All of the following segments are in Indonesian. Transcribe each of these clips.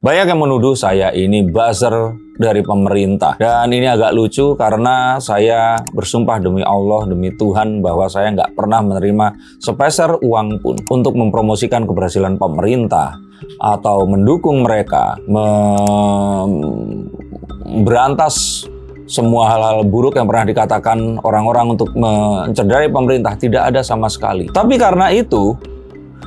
Banyak yang menuduh saya ini buzzer dari pemerintah. Dan ini agak lucu karena saya bersumpah demi Allah, demi Tuhan bahwa saya nggak pernah menerima sepeser uang pun untuk mempromosikan keberhasilan pemerintah atau mendukung mereka, berantas semua hal-hal buruk yang pernah dikatakan orang-orang untuk mencederai pemerintah. Tidak ada sama sekali. Tapi karena itu,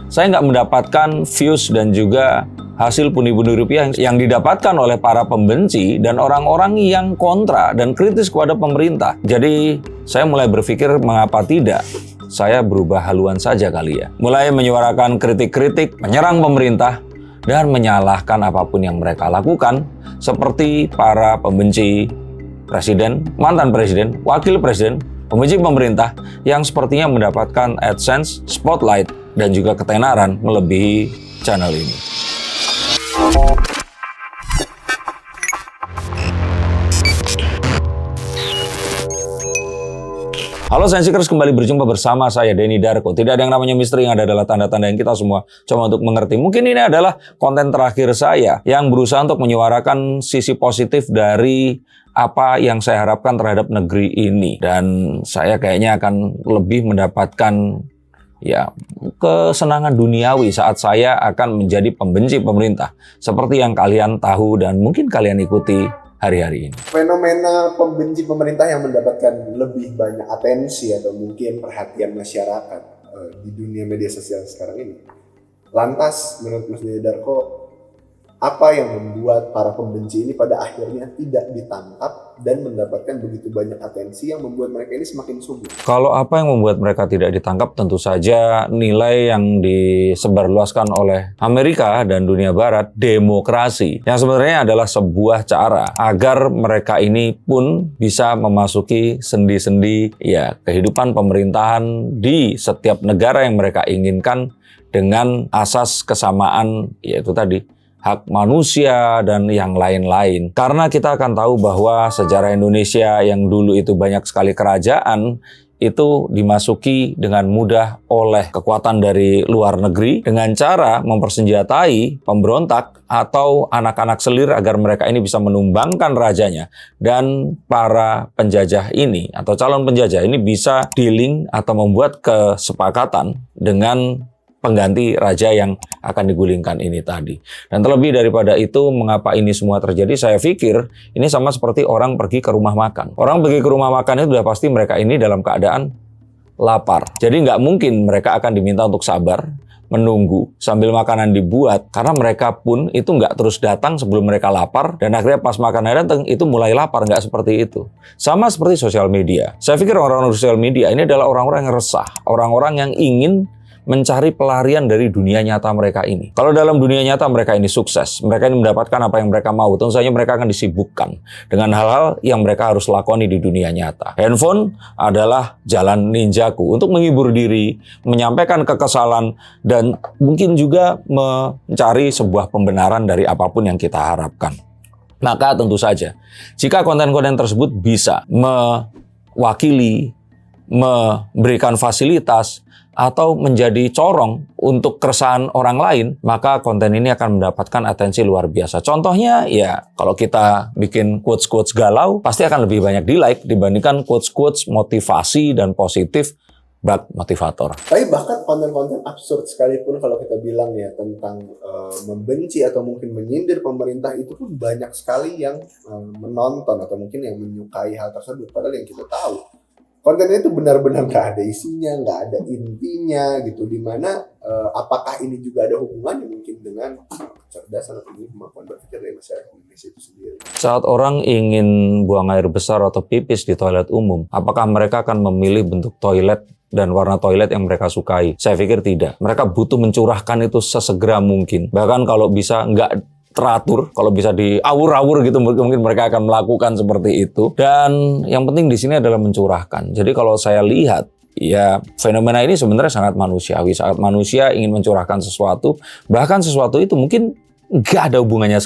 saya nggak mendapatkan views dan juga hasil pundi-pundi rupiah yang didapatkan oleh para pembenci dan orang-orang yang kontra dan kritis kepada pemerintah. Jadi saya mulai berpikir mengapa tidak saya berubah haluan saja kali ya. Mulai menyuarakan kritik-kritik, menyerang pemerintah, dan menyalahkan apapun yang mereka lakukan seperti para pembenci presiden, mantan presiden, wakil presiden, pembenci pemerintah yang sepertinya mendapatkan AdSense, spotlight, dan juga ketenaran melebihi channel ini. Halo Sensikers, kembali berjumpa bersama saya Denny Darko. Tidak ada yang namanya misteri, yang ada adalah tanda-tanda yang kita semua coba untuk mengerti. Mungkin ini adalah konten terakhir saya yang berusaha untuk menyuarakan sisi positif dari apa yang saya harapkan terhadap negeri ini. Dan saya kayaknya akan lebih mendapatkan kesenangan duniawi saat saya akan menjadi pembenci pemerintah. Seperti yang kalian tahu dan mungkin kalian ikuti hari-hari ini. Fenomena pembenci pemerintah yang mendapatkan lebih banyak atensi atau mungkin perhatian masyarakat di dunia media sosial sekarang ini. Lantas, menurut Mas Denny Darko, apa yang membuat para pembenci ini pada akhirnya tidak ditangkap dan mendapatkan begitu banyak atensi yang membuat mereka ini semakin subur? Kalau apa yang membuat mereka tidak ditangkap, tentu saja nilai yang disebarluaskan oleh Amerika dan dunia Barat, demokrasi, yang sebenarnya adalah sebuah cara agar mereka ini pun bisa memasuki sendi-sendi kehidupan pemerintahan di setiap negara yang mereka inginkan dengan asas kesamaan, yaitu tadi hak manusia dan yang lain-lain. Karena kita akan tahu bahwa sejarah Indonesia yang dulu itu banyak sekali kerajaan itu dimasuki dengan mudah oleh kekuatan dari luar negeri dengan cara mempersenjatai pemberontak atau anak-anak selir agar mereka ini bisa menumbangkan rajanya. Dan para penjajah ini atau calon penjajah ini bisa dealing atau membuat kesepakatan dengan pengganti raja yang akan digulingkan ini tadi. Dan terlebih daripada itu, mengapa ini semua terjadi? Saya pikir ini sama seperti orang pergi ke rumah makan. Orang pergi ke rumah makan itu sudah pasti mereka ini dalam keadaan lapar. Jadi nggak mungkin mereka akan diminta untuk sabar, menunggu sambil makanan dibuat, karena mereka pun itu nggak terus datang sebelum mereka lapar, dan akhirnya pas makanan datang itu mulai lapar. Nggak seperti itu. Sama seperti sosial media. Saya pikir orang-orang sosial media ini adalah orang-orang yang resah, orang-orang yang ingin mencari pelarian dari dunia nyata mereka ini. Kalau dalam dunia nyata mereka ini sukses, mereka ini mendapatkan apa yang mereka mau, tentu saja mereka akan disibukkan dengan hal-hal yang mereka harus lakoni di dunia nyata. Handphone adalah jalan ninjaku untuk menghibur diri, menyampaikan kekesalan, dan mungkin juga mencari sebuah pembenaran dari apapun yang kita harapkan. Maka tentu saja, jika konten-konten tersebut bisa mewakili, memberikan fasilitas, atau menjadi corong untuk keresahan orang lain, maka konten ini akan mendapatkan atensi luar biasa. Contohnya, kalau kita bikin quotes-quotes galau, pasti akan lebih banyak di-like dibandingkan quotes-quotes motivasi dan positif bak motivator. Tapi bahkan konten-konten absurd sekalipun kalau kita bilang tentang membenci atau mungkin menyindir pemerintah, itu pun banyak sekali yang menonton atau mungkin yang menyukai hal tersebut. Padahal yang kita tahu, kontennya itu benar-benar nggak ada isinya, nggak ada intinya gitu. Dimana apakah ini juga ada hubungannya mungkin dengan kecerdasan atau kemampuan berpikir dari masyarakat Indonesia itu sendiri? Saat orang ingin buang air besar atau pipis di toilet umum, apakah mereka akan memilih bentuk toilet dan warna toilet yang mereka sukai? Saya pikir tidak. Mereka butuh mencurahkan itu sesegera mungkin. Bahkan kalau bisa nggak teratur, kalau bisa diawur-awur gitu, mungkin mereka akan melakukan seperti itu. Dan yang penting di sini adalah mencurahkan. Jadi kalau saya lihat, fenomena ini sebenarnya sangat manusiawi. Saat manusia ingin mencurahkan sesuatu, bahkan sesuatu itu mungkin nggak ada hubungannya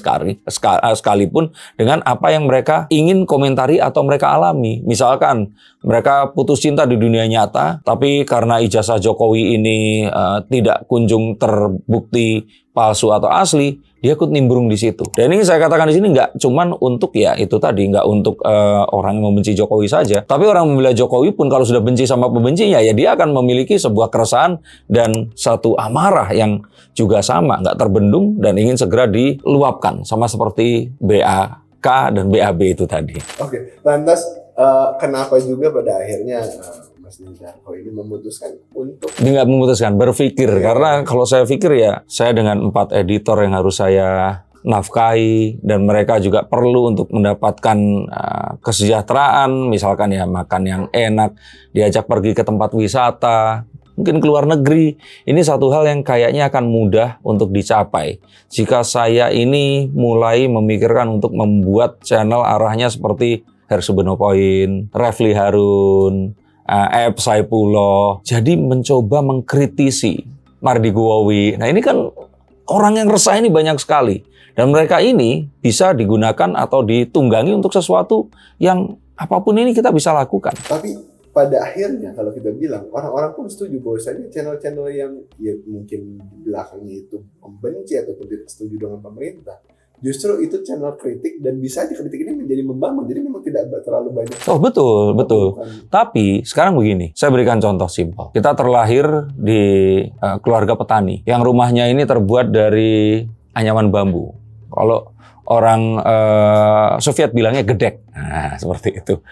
sekalipun dengan apa yang mereka ingin komentari atau mereka alami. Misalkan mereka putus cinta di dunia nyata, tapi karena ijazah Jokowi ini tidak kunjung terbukti palsu atau asli, dia ikut nimbrung di situ. Dan ini saya katakan di sini nggak cuman untuk ya itu tadi, nggak untuk orang yang membenci Jokowi saja, tapi orang membela Jokowi pun kalau sudah benci sama pembencinya, ya dia akan memiliki sebuah keresahan dan satu amarah yang juga sama, nggak terbendung dan ingin segera diluapkan, sama seperti BAK dan BAB itu tadi. Oke, lantas kenapa juga pada akhirnya Mas Darko ini memutuskan untuk Dia nggak memutuskan, berpikir. Karena kalau saya pikir ya, saya dengan 4 editor yang harus saya nafkahi, dan mereka juga perlu untuk mendapatkan kesejahteraan, misalkan ya makan yang enak, diajak pergi ke tempat wisata, mungkin ke luar negeri. Ini satu hal yang kayaknya akan mudah untuk dicapai jika saya ini mulai memikirkan untuk membuat channel arahnya seperti Hersubeno Point, Refli Harun, Ep Saipullah. Jadi mencoba mengkritisi Mardi Guwowi. Nah ini kan orang yang resah ini banyak sekali. Dan mereka ini bisa digunakan atau ditunggangi untuk sesuatu yang apapun ini kita bisa lakukan. Tapi pada akhirnya kalau kita bilang, orang-orang pun setuju bahwasanya channel-channel yang ya mungkin di belakangnya itu membenci ataupun tidak setuju dengan pemerintah, justru itu channel kritik, dan bisa aja kritik ini menjadi membangun. Jadi memang tidak terlalu banyak. Oh betul. Tapi sekarang begini, saya berikan contoh simpel. Kita terlahir di keluarga petani yang rumahnya ini terbuat dari anyaman bambu. Kalau orang Soviet bilangnya gedek, nah seperti itu.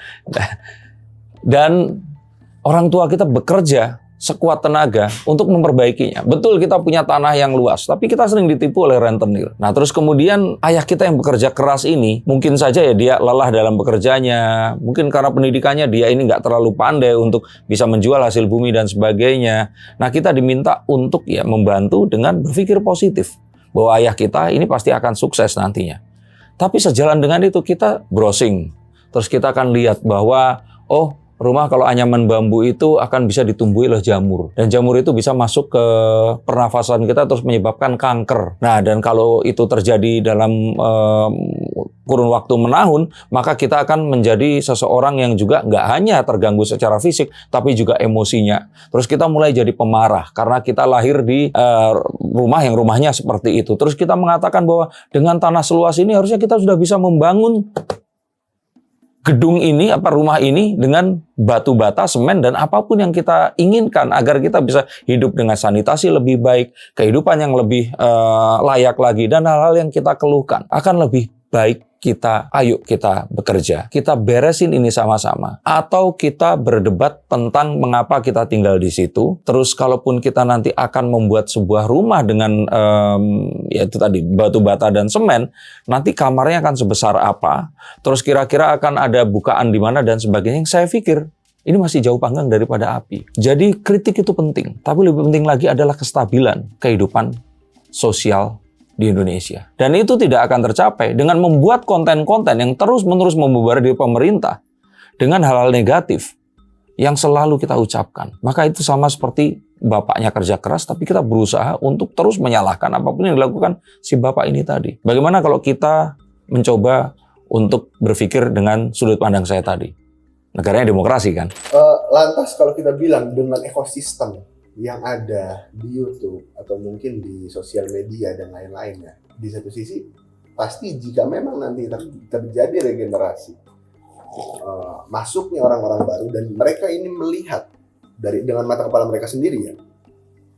Dan orang tua kita bekerja sekuat tenaga untuk memperbaikinya. Betul kita punya tanah yang luas, tapi kita sering ditipu oleh rentenir. Nah terus kemudian ayah kita yang bekerja keras ini, mungkin saja ya dia lelah dalam bekerjanya, mungkin karena pendidikannya dia ini nggak terlalu pandai untuk bisa menjual hasil bumi dan sebagainya. Nah kita diminta untuk ya membantu dengan berpikir positif, bahwa ayah kita ini pasti akan sukses nantinya. Tapi sejalan dengan itu kita browsing, terus kita akan lihat bahwa rumah kalau anyaman bambu itu akan bisa ditumbuhi oleh jamur. Dan jamur itu bisa masuk ke pernafasan kita terus menyebabkan kanker. Nah, dan kalau itu terjadi dalam kurun waktu menahun, maka kita akan menjadi seseorang yang juga nggak hanya terganggu secara fisik, tapi juga emosinya. Terus kita mulai jadi pemarah, karena kita lahir di rumah yang rumahnya seperti itu. Terus kita mengatakan bahwa dengan tanah seluas ini harusnya kita sudah bisa membangun gedung ini, rumah ini dengan batu bata, semen, dan apapun yang kita inginkan agar kita bisa hidup dengan sanitasi lebih baik, kehidupan yang lebih layak lagi, dan hal-hal yang kita keluhkan akan lebih baik. Ayo kita bekerja, kita beresin ini sama-sama, atau kita berdebat tentang mengapa kita tinggal di situ. Terus kalaupun kita nanti akan membuat sebuah rumah dengan yaitu tadi batu bata dan semen, nanti kamarnya akan sebesar apa, terus kira-kira akan ada bukaan di mana dan sebagainya. Saya pikir ini masih jauh panggang daripada api. Jadi kritik itu penting, tapi lebih penting lagi adalah kestabilan kehidupan sosial di Indonesia. Dan itu tidak akan tercapai dengan membuat konten-konten yang terus-menerus membebani pemerintah dengan hal-hal negatif yang selalu kita ucapkan. Maka itu sama seperti bapaknya kerja keras, tapi kita berusaha untuk terus menyalahkan apapun yang dilakukan si bapak ini tadi. Bagaimana kalau kita mencoba untuk berpikir dengan sudut pandang saya tadi? Negaranya demokrasi kan? Lantas kalau kita bilang dengan ekosistem yang ada di YouTube atau mungkin di sosial media dan lain-lainnya, di satu sisi pasti jika memang nanti terjadi regenerasi, masuknya orang-orang baru, dan mereka ini melihat dengan mata kepala mereka sendiri ya,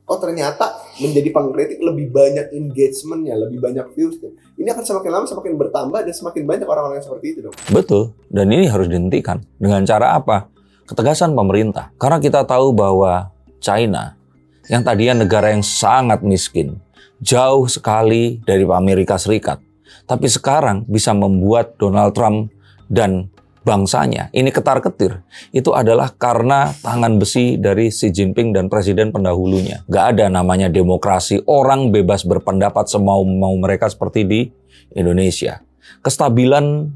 ternyata menjadi pengkritik lebih banyak engagementnya, lebih banyak viewsnya, ini akan semakin lama semakin bertambah dan semakin banyak orang-orang yang seperti itu dong. Betul, dan ini harus dihentikan. Dengan cara apa? Ketegasan pemerintah. Karena kita tahu bahwa China, yang tadinya negara yang sangat miskin, jauh sekali dari Amerika Serikat, tapi sekarang bisa membuat Donald Trump dan bangsanya ini ketar-ketir, itu adalah karena tangan besi dari Xi Jinping dan presiden pendahulunya. Gak ada namanya demokrasi, orang bebas berpendapat semau-mau mereka seperti di Indonesia. Kestabilan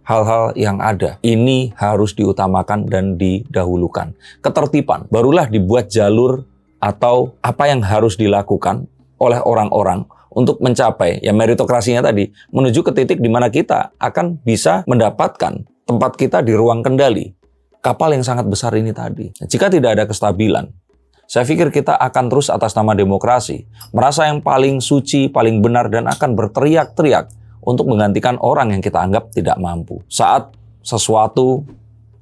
hal-hal yang ada ini harus diutamakan dan didahulukan. Ketertiban, barulah dibuat jalur atau apa yang harus dilakukan oleh orang-orang untuk mencapai ya meritokrasinya tadi, menuju ke titik di mana kita akan bisa mendapatkan tempat kita di ruang kendali kapal yang sangat besar ini tadi. Jika tidak ada kestabilan, saya pikir kita akan terus atas nama demokrasi, merasa yang paling suci, paling benar, dan akan berteriak-teriak untuk menggantikan orang yang kita anggap tidak mampu. Saat sesuatu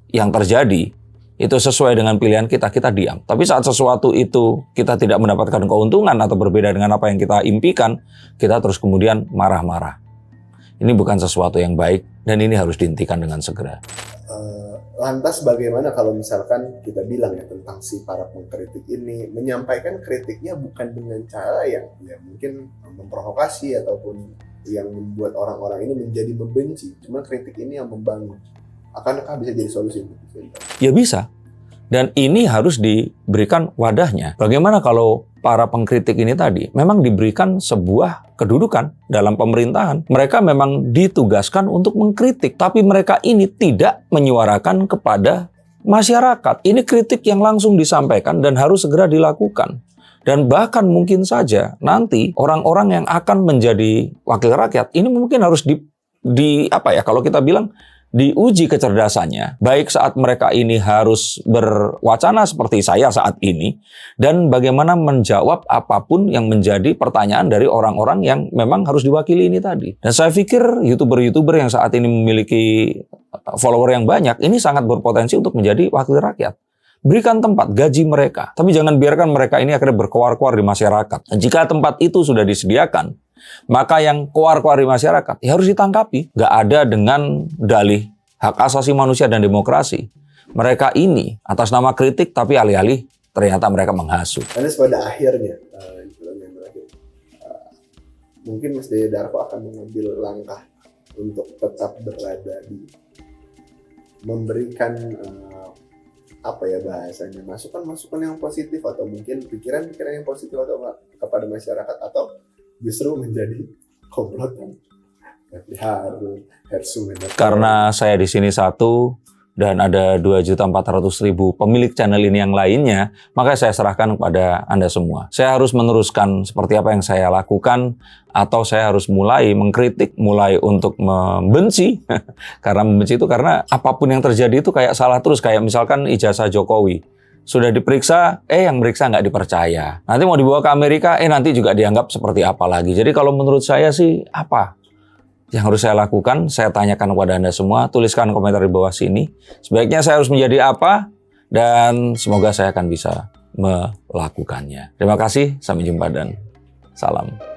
yang terjadi itu sesuai dengan pilihan kita, kita diam. Tapi saat sesuatu itu kita tidak mendapatkan keuntungan atau berbeda dengan apa yang kita impikan, kita terus kemudian marah-marah. Ini bukan sesuatu yang baik dan ini harus dihentikan dengan segera. Lantas bagaimana kalau misalkan kita bilang ya tentang si para pengkritik ini menyampaikan kritiknya bukan dengan cara yang ya mungkin memprovokasi ataupun yang membuat orang-orang ini menjadi membenci, cuma kritik ini yang membangun. Akankah bisa jadi solusi? Ya bisa. Dan ini harus diberikan wadahnya. Bagaimana kalau para pengkritik ini tadi memang diberikan sebuah kedudukan dalam pemerintahan? Mereka memang ditugaskan untuk mengkritik, tapi mereka ini tidak menyuarakan kepada masyarakat. Ini kritik yang langsung disampaikan dan harus segera dilakukan. Dan bahkan mungkin saja nanti orang-orang yang akan menjadi wakil rakyat ini mungkin harus kalau kita bilang diuji kecerdasannya, baik saat mereka ini harus berwacana seperti saya saat ini, dan bagaimana menjawab apapun yang menjadi pertanyaan dari orang-orang yang memang harus diwakili ini tadi. Dan saya pikir YouTuber-YouTuber yang saat ini memiliki follower yang banyak, ini sangat berpotensi untuk menjadi wakil rakyat. Berikan tempat, gaji mereka, tapi jangan biarkan mereka ini akhirnya berkoar-koar di masyarakat. Dan jika tempat itu sudah disediakan, maka yang koar-koar di masyarakat ya harus ditangkapi. Nggak ada dengan dalih hak asasi manusia dan demokrasi. Mereka ini atas nama kritik tapi alih-alih ternyata mereka menghasut. Karena pada akhirnya, mungkin Mas Dede Darko akan mengambil langkah untuk tetap berada di memberikan bahasanya masukan-masukan yang positif atau mungkin pikiran-pikiran yang positif atau kepada masyarakat, atau justru menjadi komplotan. Karena saya di sini satu dan ada 2.400.000 pemilik channel ini yang lainnya, maka saya serahkan kepada Anda semua. Saya harus meneruskan seperti apa yang saya lakukan, atau saya harus mulai mengkritik, mulai untuk membenci. Karena membenci itu karena apapun yang terjadi itu kayak salah terus. Kayak misalkan ijazah Jokowi. Sudah diperiksa, yang meriksa nggak dipercaya. Nanti mau dibawa ke Amerika, nanti juga dianggap seperti apa lagi. Jadi kalau menurut saya sih, apa yang harus saya lakukan? Saya tanyakan kepada Anda semua, tuliskan komentar di bawah sini. Sebaiknya saya harus menjadi apa? Dan semoga saya akan bisa melakukannya. Terima kasih, sampai jumpa dan salam.